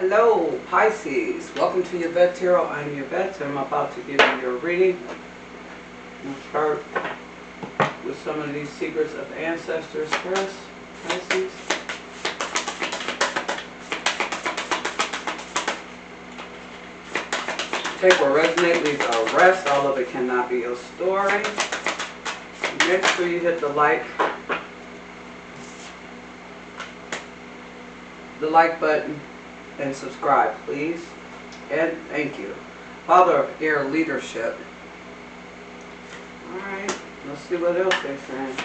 Hello, Pisces. Welcome to your Vet Tarot. I'm your vet, and I'm about to give you your reading. We'll start with some of these secrets of ancestors first, Pisces. Take what resonates, leave the rest. All of it cannot be your story. Make sure you hit the like button and subscribe, please. And thank you. Father of Air Leadership. Alright, let's see what else they're saying.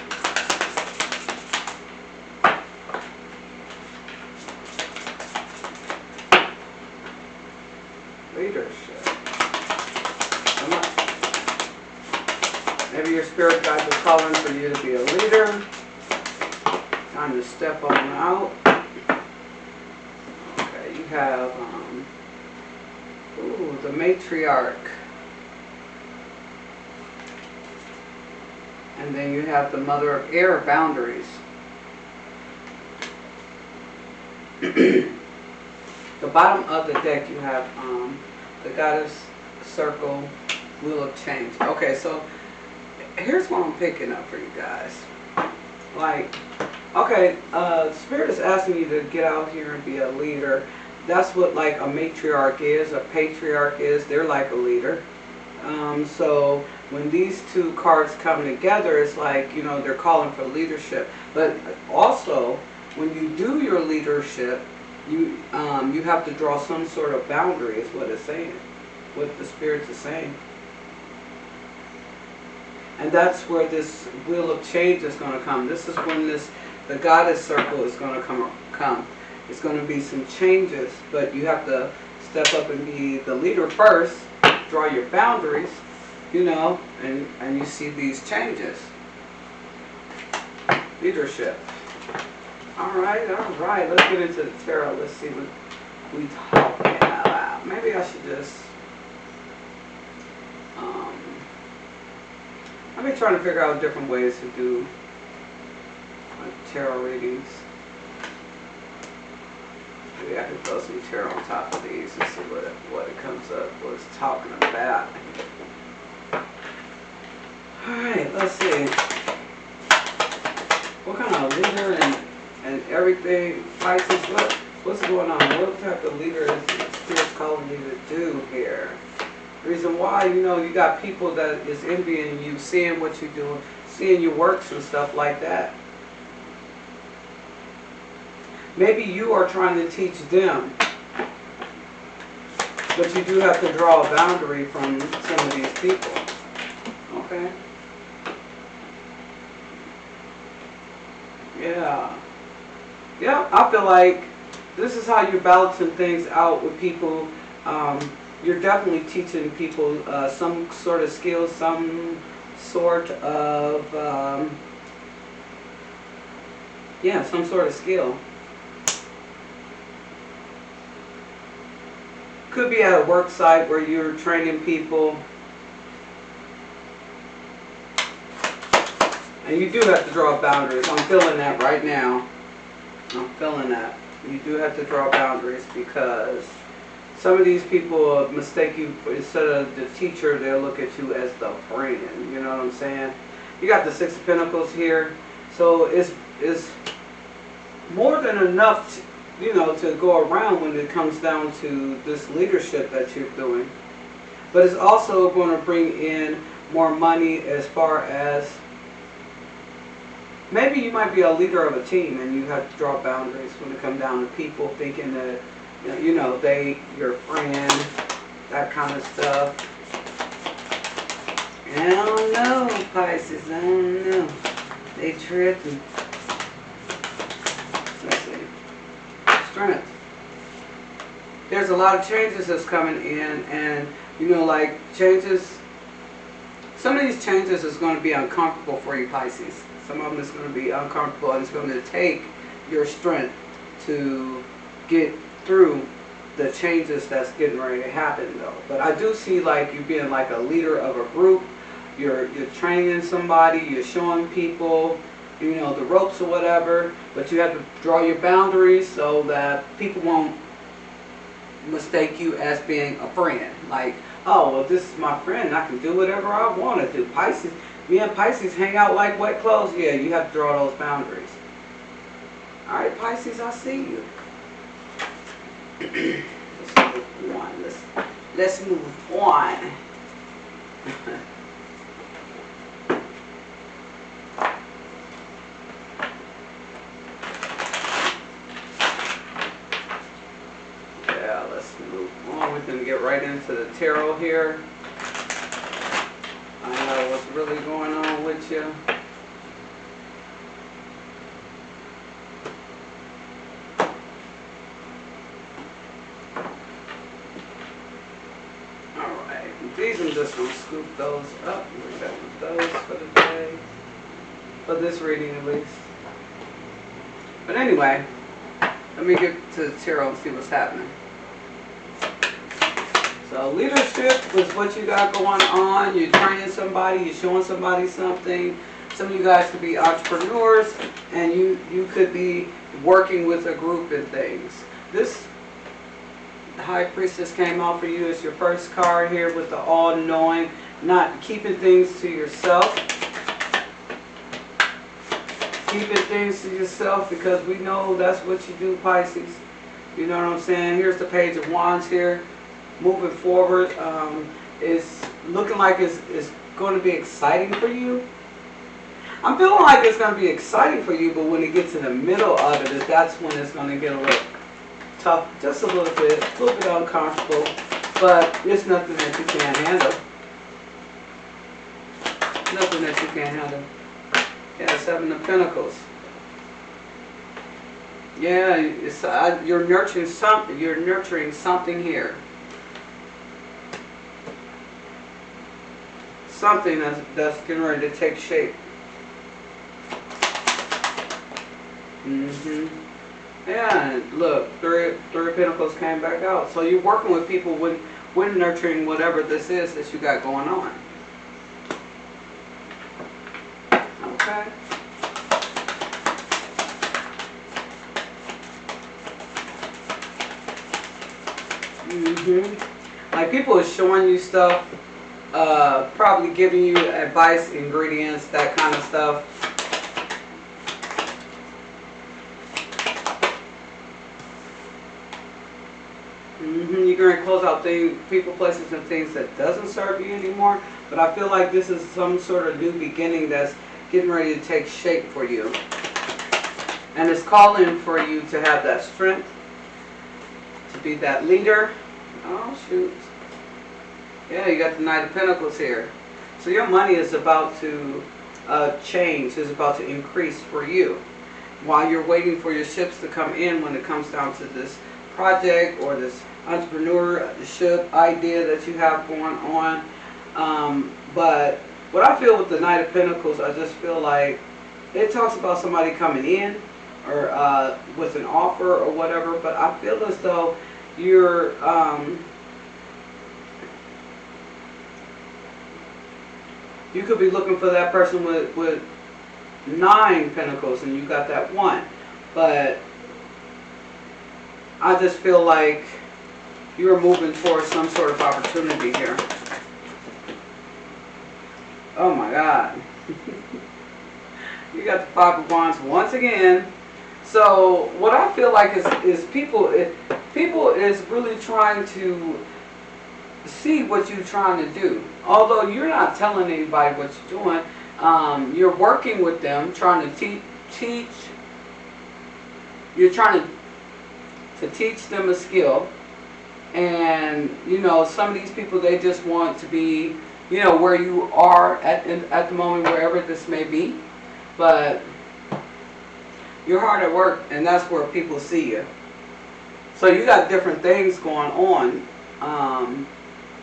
Leadership. Come on. Maybe your spirit guides are calling for you to be a leader. Time to step on out. You have the matriarch, and then you have the mother of air, boundaries. The bottom of the deck you have the goddess circle, wheel of change. Okay, so here's what I'm picking up for you guys. Like, okay, Spirit is asking you to get out here and be a leader. That's what like a matriarch is, a patriarch is. They're like a leader. So when these two cards come together, it's like, you know, they're calling for leadership. But also, when you do your leadership, you have to draw some sort of boundary, is what it's saying, what the Spirits are saying. And that's where this wheel of change is going to come. This is when the goddess circle is going to come. It's going to be some changes, but you have to step up and be the leader first, draw your boundaries, you know, and you see these changes. Leadership. All right, let's get into the tarot. Let's see what we talking about. Maybe I should just I've been trying to figure out different ways to do tarot readings. Maybe I can throw some tarot on top of these and see what it comes up, what it's talking about. Alright, let's see. What kind of leader and everything, Pisces, what's going on? What type of leader is the Spirit's calling you to do here? Reason why, you know, you got people that is envying you, seeing what you're doing, seeing your works and stuff like that. Maybe you are trying to teach them, but you do have to draw a boundary from some of these people. Okay? Yeah. Yeah, I feel like this is how you're balancing things out with people. You're definitely teaching people some sort of skill, some sort of, some sort of skill. Could be at a work site where you're training people. And you do have to draw boundaries. I'm feeling that right now. I'm feeling that. You do have to draw boundaries because some of these people mistake you, instead of the teacher, they'll look at you as the friend. You know what I'm saying? You got the Six of Pentacles here. So it's more than enough, to go around when it comes down to this leadership that you're doing. But it's also going to bring in more money as far as, maybe you might be a leader of a team and you have to draw boundaries when it comes down to people thinking that, they your friend, that kind of stuff. I don't know, Pisces, I don't know. They tripping. Let's see. Strength. There's a lot of changes that's coming in, and like changes. Some of these changes is going to be uncomfortable for you, Pisces. Some of them is going to be uncomfortable, and it's going to take your strength to get through the changes that's getting ready to happen, though. But I do see like you being like a leader of a group. You're training somebody. You're showing people, the ropes or whatever. But you have to draw your boundaries so that people won't mistake you as being a friend. Like, oh, well, this is my friend. I can do whatever I want to do. Pisces, me and Pisces hang out like wet clothes. Yeah, you have to draw those boundaries. All right, Pisces, I see you. Let's move on. Let's move on. Yeah, let's move on. We're gonna get right into the tarot here. I know what's really going on with you. These I'm just going to scoop those up. We're done with those for the day. For this reading at least. But anyway, let me get to the tarot and see what's happening. So leadership is what you got going on. You're training somebody, you're showing somebody something. Some of you guys could be entrepreneurs and you could be working with a group and things. This High Priestess came out for you as your first card here with the all-knowing, not keeping things to yourself. Keeping things to yourself because we know that's what you do, Pisces. You know what I'm saying? Here's the Page of Wands here. Moving forward, it's looking like it's going to be exciting for you. I'm feeling like it's going to be exciting for you, but when it gets in the middle of it, that's when it's going to get a little tough, just a little bit uncomfortable, but it's nothing that you can't handle. Nothing that you can't handle. Yeah, Seven of Pentacles. Yeah, it's, you're nurturing something. You're nurturing something here. Something that's getting ready to take shape. Yeah, look, three of Pentacles came back out. So you're working with people when nurturing whatever this is that you got going on. Okay. Like people are showing you stuff, probably giving you advice, ingredients, that kind of stuff. You're going to close out things, people, places, and things that doesn't serve you anymore. But I feel like this is some sort of new beginning that's getting ready to take shape for you. And it's calling for you to have that strength, to be that leader. Oh, shoot. Yeah, you got the Knight of Pentacles here. So your money is about to change, is about to increase for you. While you're waiting for your ships to come in when it comes down to this project or this entrepreneurship idea that you have going on. But what I feel with the Knight of Pentacles, I just feel like it talks about somebody coming in or with an offer or whatever, but I feel as though you're you could be looking for that person with 9 Pentacles and you got that 1. But I just feel like you're moving towards some sort of opportunity here. Oh my God. You got the Five of Wands once again. So what I feel like is people is really trying to see what you're trying to do. Although you're not telling anybody what you're doing, you're working with them, trying to teach. You're trying to teach them a skill. And you know, some of these people, they just want to be, you know, where you are at the moment, wherever this may be. But you're hard at work, and that's where people see you. So you got different things going on.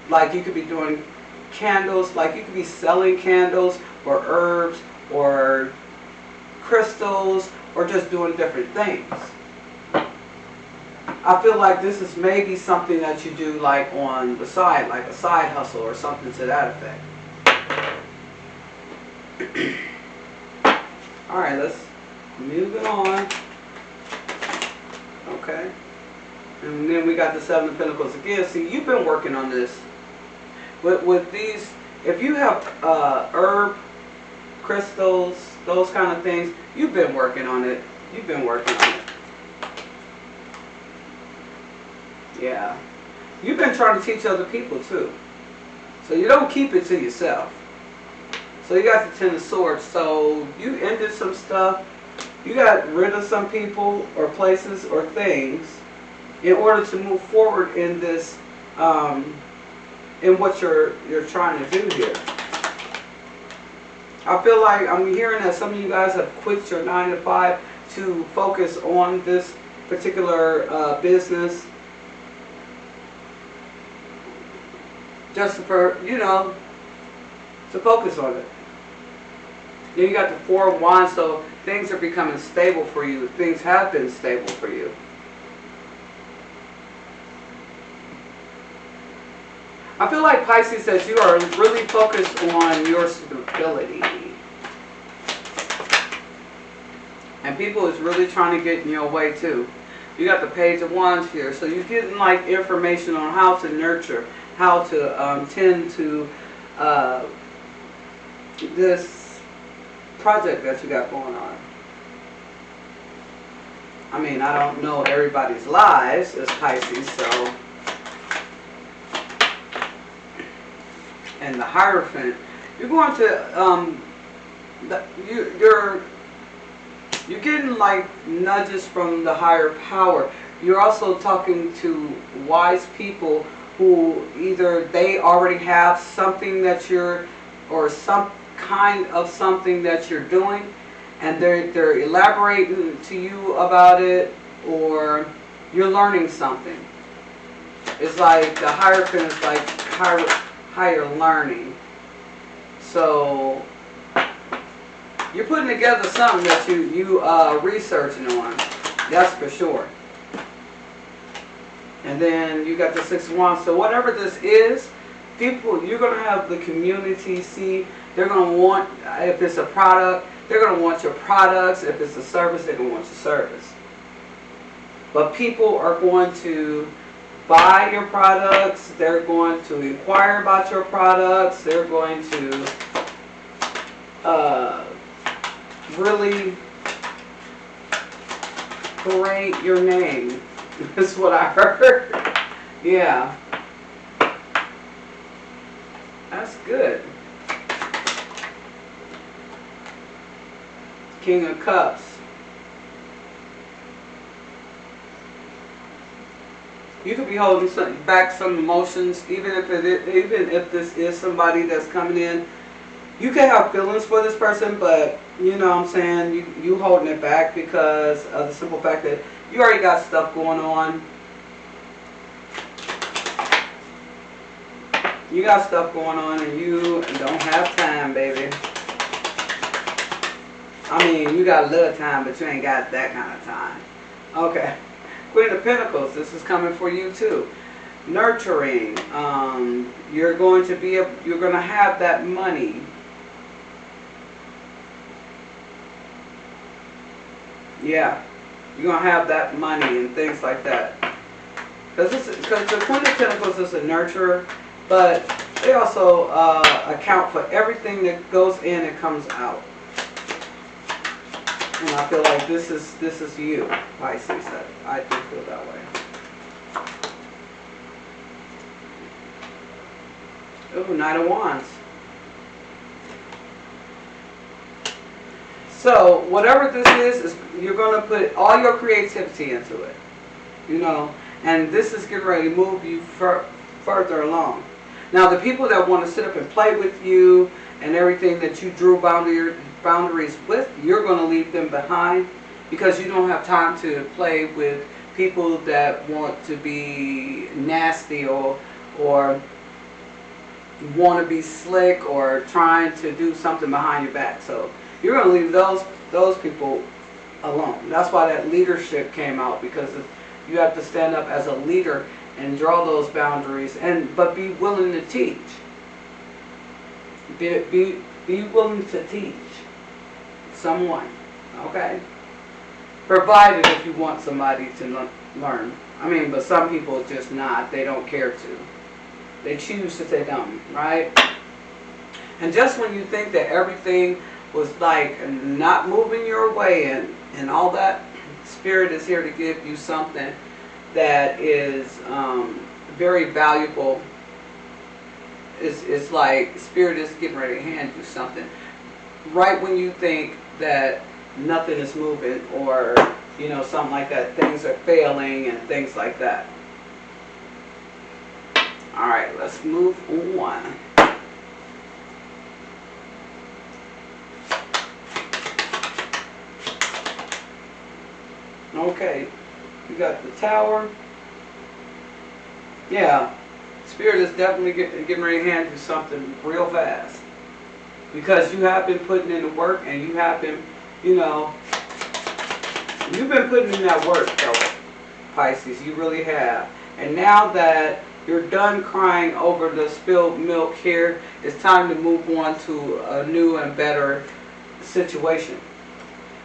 Like you could be doing candles, like you could be selling candles or herbs or crystals or just doing different things. I feel like this is maybe something that you do like on the side, like a side hustle or something to that effect. Alright, let's move it on. Okay. And then we got the Seven of Pentacles again. See, you've been working on this. With these, if you have herb, crystals, those kind of things, you've been working on it. You've been working on it. Yeah. You've been trying to teach other people too. So you don't keep it to yourself. So you got the Ten of Swords. So you ended some stuff. You got rid of some people or places or things in order to move forward in this, in what you're trying to do here. I feel like I'm hearing that some of you guys have quit your 9 to 5 to focus on this particular business. Just for, you know, to focus on it. Then you got the Four of Wands, so things are becoming stable for you. Things have been stable for you. I feel like Pisces says you are really focused on your stability. And people is really trying to get in your way too. You got the Page of Wands here, so you're getting like information on how to nurture, how to tend to this project that you got going on. I mean, I don't know everybody's lives as Pisces, so. And the Hierophant, you're going to you're getting like nudges from the higher power. You're also talking to wise people who either they already have something that you're, or some kind of something that you're doing, and they're elaborating to you about it, or you're learning something. It's like the Hierophant is like higher learning. So you're putting together something that you researching on. That's for sure. And then you got the Six of Wands. So whatever this is, people, you're going to have the community see. They're going to want, if it's a product, they're going to want your products. If it's a service, they're going to want your service. But people are going to buy your products. They're going to inquire about your products. They're going to really parade your name. That's what I heard. Yeah. That's good. King of Cups. You could be holding back some emotions, even if this is somebody that's coming in. You can have feelings for this person, but you know what I'm saying, you holding it back because of the simple fact that you already got stuff going on. You got stuff going on and you don't have time, baby. I mean, you got a little time, but you ain't got that kind of time. Okay. Queen of Pentacles, this is coming for you too. Nurturing. You're going to have that money. Yeah. You're going to have that money and things like that. Because the Queen of Pentacles is a nurturer, but they also account for everything that goes in and comes out. And I feel like this is you, Pisces. I do feel that way. Ooh, Knight of Wands. So whatever this is you're going to put all your creativity into it. You know, and this is getting ready to move you further along. Now the people that want to sit up and play with you and everything that you drew boundaries with, you're going to leave them behind because you don't have time to play with people that want to be nasty or want to be slick or trying to do something behind your back. So you're going to leave those people alone. That's why that leadership came out, because you have to stand up as a leader and draw those boundaries, but be willing to teach. Be willing to teach someone, okay? Provided if you want somebody to learn I mean, but some people just not. They don't care to. They choose to say don't, right? And just when you think that everything was like not moving your way and all that, Spirit is here to give you something that is very valuable. It's like Spirit is getting ready to hand you something right when you think that nothing is moving, or you know, something like that, things are failing and things like that. All right, let's move on. Okay, you got the Tower. Yeah, Spirit is definitely getting ready to hand you something real fast, because you have been putting in the work, and you have been, you know, you've been putting in that work, though, Pisces. You really have. And now that you're done crying over the spilled milk here, it's time to move on to a new and better situation.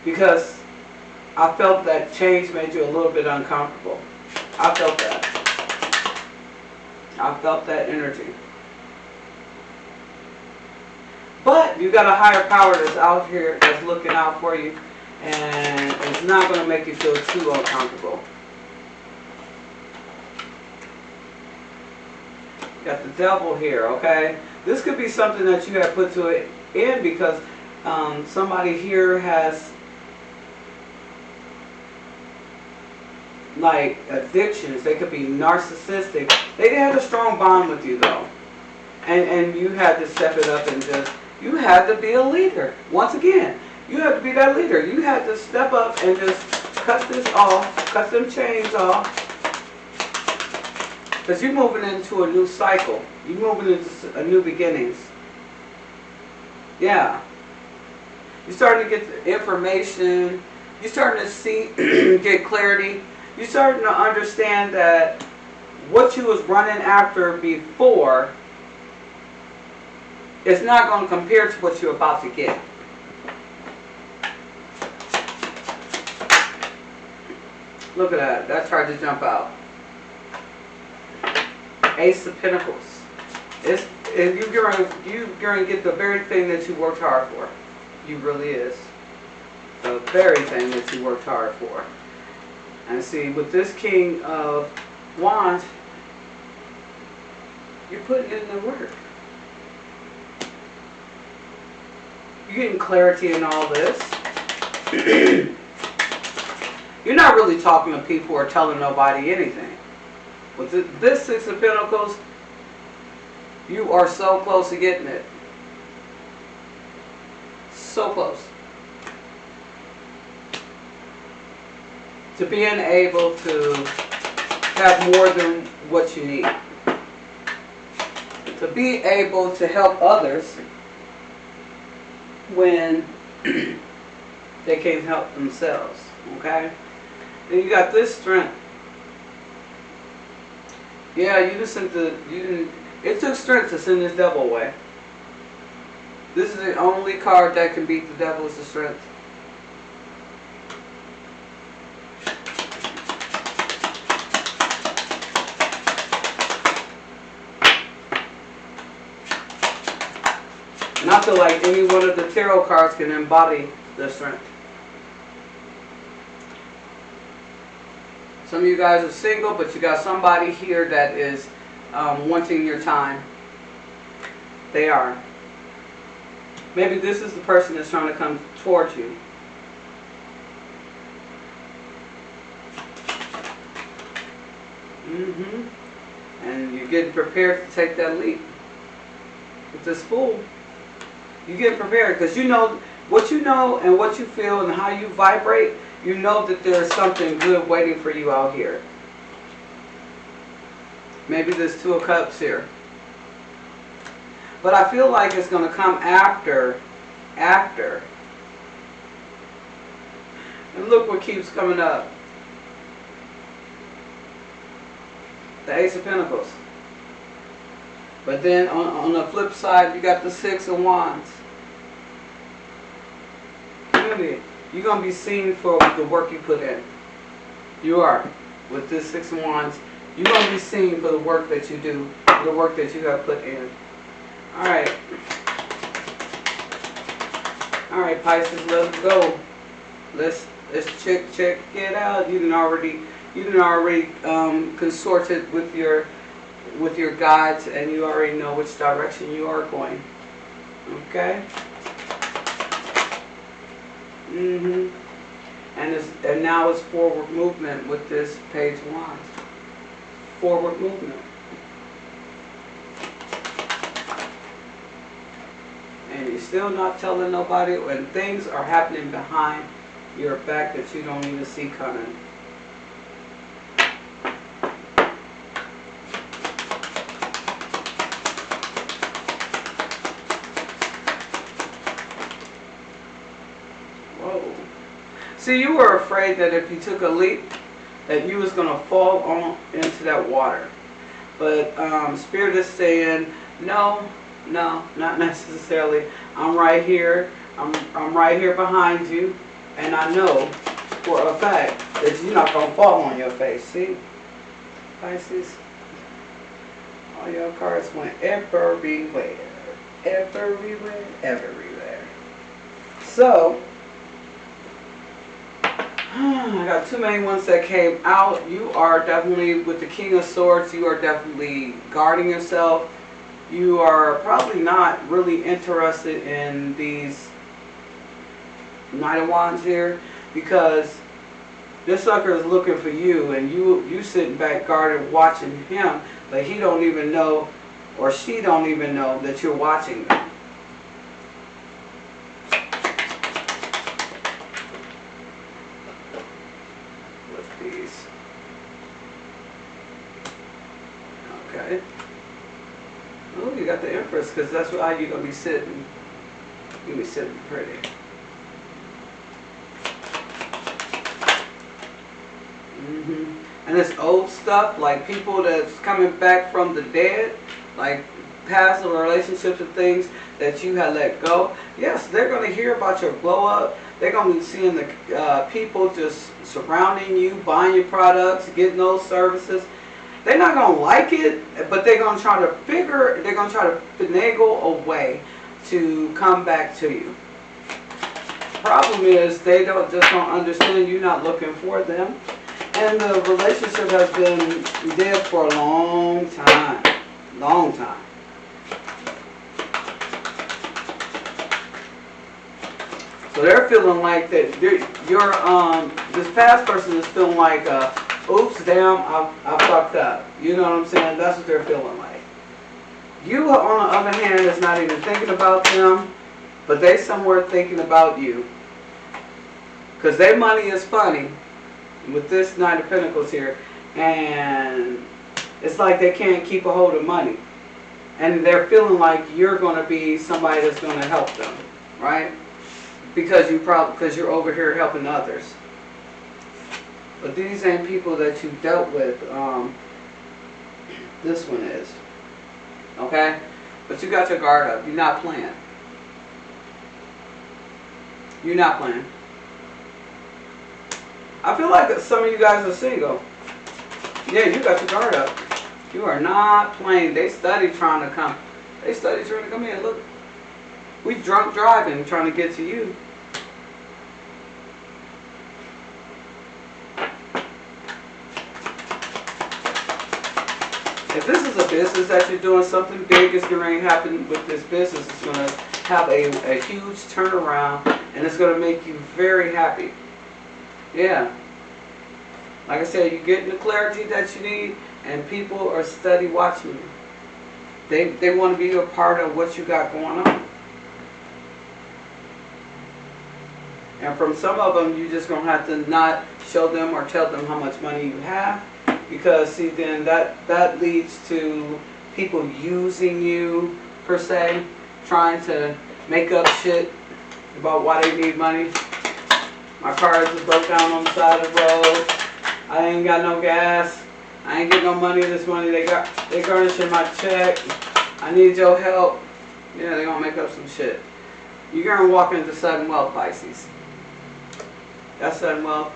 Because I felt that change made you a little bit uncomfortable. I felt that. I felt that energy. But you got a higher power that's out here, that's looking out for you, and it's not going to make you feel too uncomfortable. Got the Devil here, okay? This could be something that you have put to it in because somebody here has like addictions. They could be narcissistic. They had a strong bond with you though, and you had to step it up and just, you had to be a leader. Once again, you had to be that leader. You had to step up and just cut this off, cut them chains off. Because you're moving into a new cycle. You're moving into a new beginnings. Yeah. You're starting to get the information. You're starting to see, get clarity. You're starting to understand that what you was running after before is not going to compare to what you're about to get. Look at that. That tried to jump out. Ace of Pentacles. You're going to get the very thing that you worked hard for. You really is. The very thing that you worked hard for. And see, with this King of Wands, you're putting in the work. You're getting clarity in all this. You're not really talking to people or telling nobody anything. With this Six of Pentacles, you are so close to getting it. So close. To being able to have more than what you need. To be able to help others when they can't help themselves. Okay? Then you got this Strength. Yeah, it took strength to send this Devil away. This is the only card that can beat the Devil, is the Strength. And I feel like any one of the tarot cards can embody the Strength. Some of you guys are single, but you got somebody here that is wanting your time. They are. Maybe this is the person that's trying to come towards you. And you're getting prepared to take that leap. With this Fool, you're getting prepared because you know what you know and what you feel and how you vibrate. You know that there's something good waiting for you out here. Maybe there's Two of Cups here. But I feel like it's going to come after. And look what keeps coming up. The Ace of Pentacles. But then on the flip side, you got the Six of Wands. Really, you're going to be seen for the work you put in. You are. with this Six of Wands. You're going to be seen for the work that you do, for the work that you have put in. Alright. Alright, Pisces, let's go. Let's check it out. You done already consorted with your guides, and you already know which direction you are going. Okay? And now it's forward movement with this Page of Wands. Forward movement. And you're still not telling nobody when things are happening behind your back that you don't even see coming. Whoa. See, you were afraid that if you took a leap, that you was going to fall on into that water. But Spirit is saying, no, not necessarily. I'm right here. I'm right here behind you. And I know for a fact that you're not going to fall on your face. See? Pisces? All your cards went everywhere. Everywhere. Everywhere. So, I got two main ones that came out. You are definitely, with the King of Swords, you are definitely guarding yourself. You are probably not really interested in these Knight of Wands here, because this sucker is looking for you, and you sitting back guarded watching him, but he don't even know, or she don't even know that you're watching them. Okay. Oh, you got the Empress, because that's why you're going to be sitting. You're going to be sitting pretty. And this old stuff, like people that's coming back from the dead, like past relationships and things that you had let go. Yes, they're going to hear about your blow up. They're going to be seeing the people just surrounding you, buying your products, getting those services. They're not going to like it, but they're going to try to finagle a way to come back to you. Problem is, they just don't understand you're not looking for them. And the relationship has been dead for a long time. Long time. So they're feeling like that this past person is feeling like, oops, damn, I fucked up. You know what I'm saying? That's what they're feeling like. You, on the other hand, is not even thinking about them, but they somewhere thinking about you. Because their money is funny with this Knight of Pentacles here, and it's like they can't keep a hold of money. And they're feeling like you're going to be somebody that's going to help them, right? Because you're over here helping others. But these ain't people that you dealt with. This one is. Okay? But you got your guard up. You're not playing. You're not playing. I feel like some of you guys are single. Yeah, you got your guard up. You are not playing. They study trying to come. They study trying to come here. Look. We drunk driving trying to get to you. If this is a business that you're doing, something big is going to happen with this business. It's going to have a huge turnaround, and it's going to make you very happy. Yeah. Like I said, you're getting the clarity that you need, and people are steady watching you. They want to be a part of what you got going on. And from some of them, you're just going to have to not show them or tell them how much money you have. Because, see, then that leads to people using you, per se, trying to make up shit about why they need money. My car just broke down on the side of the road. I ain't got no gas. I ain't getting no money this money. They garnishing my check. I need your help. Yeah, they're going to make up some shit. You're going to walk into sudden wealth, Pisces. That sudden wealth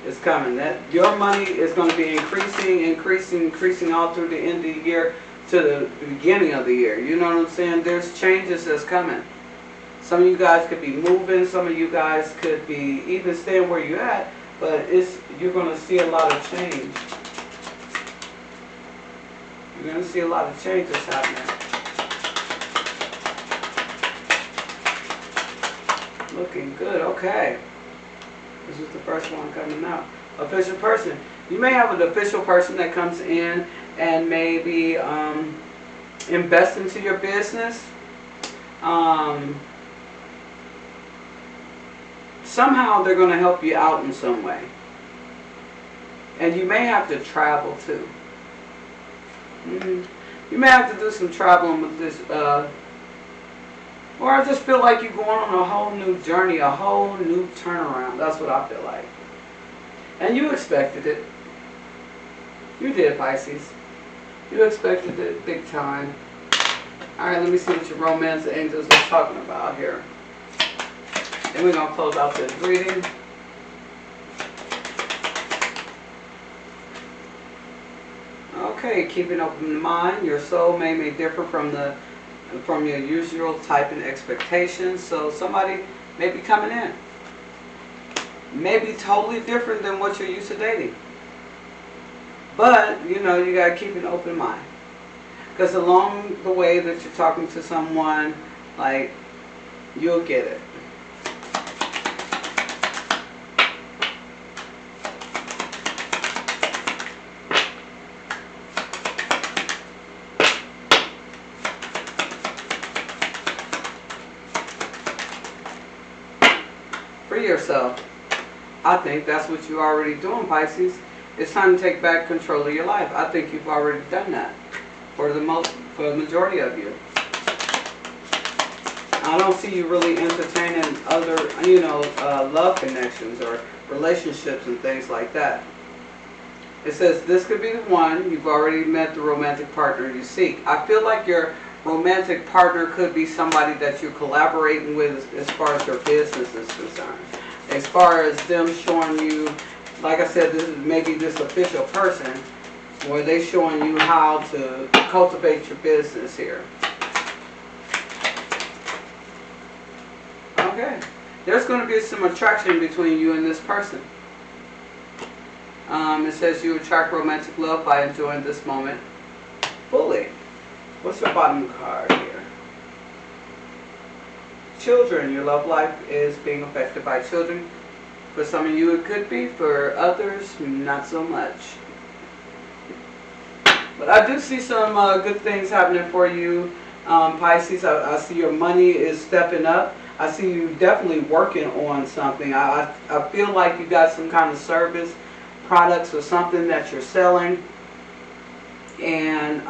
is coming. That your money is going to be increasing all through the end of the year to the beginning of the year. You know what I'm saying? There's changes that's coming. Some of you guys could be moving. Some of you guys could be even staying where you're at. But you're going to see a lot of change. You're going to see a lot of changes happening. Looking good. Okay. This is the first one coming out. Official person. You may have an official person that comes in and maybe invest into your business. Somehow they're going to help you out in some way. And you may have to travel too. You may have to do some traveling with this. Or I just feel like you're going on a whole new journey, a whole new turnaround. That's what I feel like. And you expected it. You did, Pisces. You expected it big time. Alright, let me see what your romance angels are talking about here. And we're going to close out this reading. Okay, keep an open mind. Your soul may differ from your usual type and expectations. So somebody may be coming in. Maybe totally different than what you're used to dating. But, you know, you got to keep an open mind. Because along the way that you're talking to someone, like, you'll get it. Free yourself. I think that's what you're already doing, Pisces. It's time to take back control of your life. I think you've already done that for the majority of you. I don't see you really entertaining other, love connections or relationships and things like that. It says this could be the one. You've already met the romantic partner you seek. I feel like your romantic partner could be somebody that you're collaborating with as far as your business is concerned. As far as them showing you, like I said, this is maybe this official person where they're showing you how to cultivate your business here. Okay. There's going to be some attraction between you and this person. It says you attract romantic love by enjoying this moment fully. What's your bottom card here? Children. Your love life is being affected by children. For some of you it could be. For others, not so much. But I do see some good things happening for you, Pisces. I see your money is stepping up. I see you definitely working on something. I feel like you got some kind of service, products or something that you're selling. And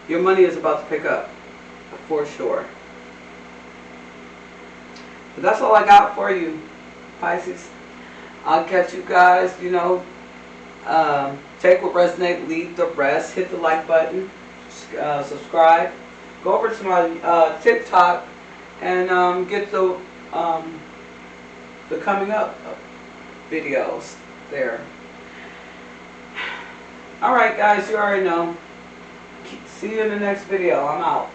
your money is about to pick up, for sure. But that's all I got for you, Pisces. I'll catch you guys, take what resonates, leave the rest. Hit the like button, subscribe. Go over to my TikTok and get the coming up videos there. Alright guys, you already know. See you in the next video. I'm out.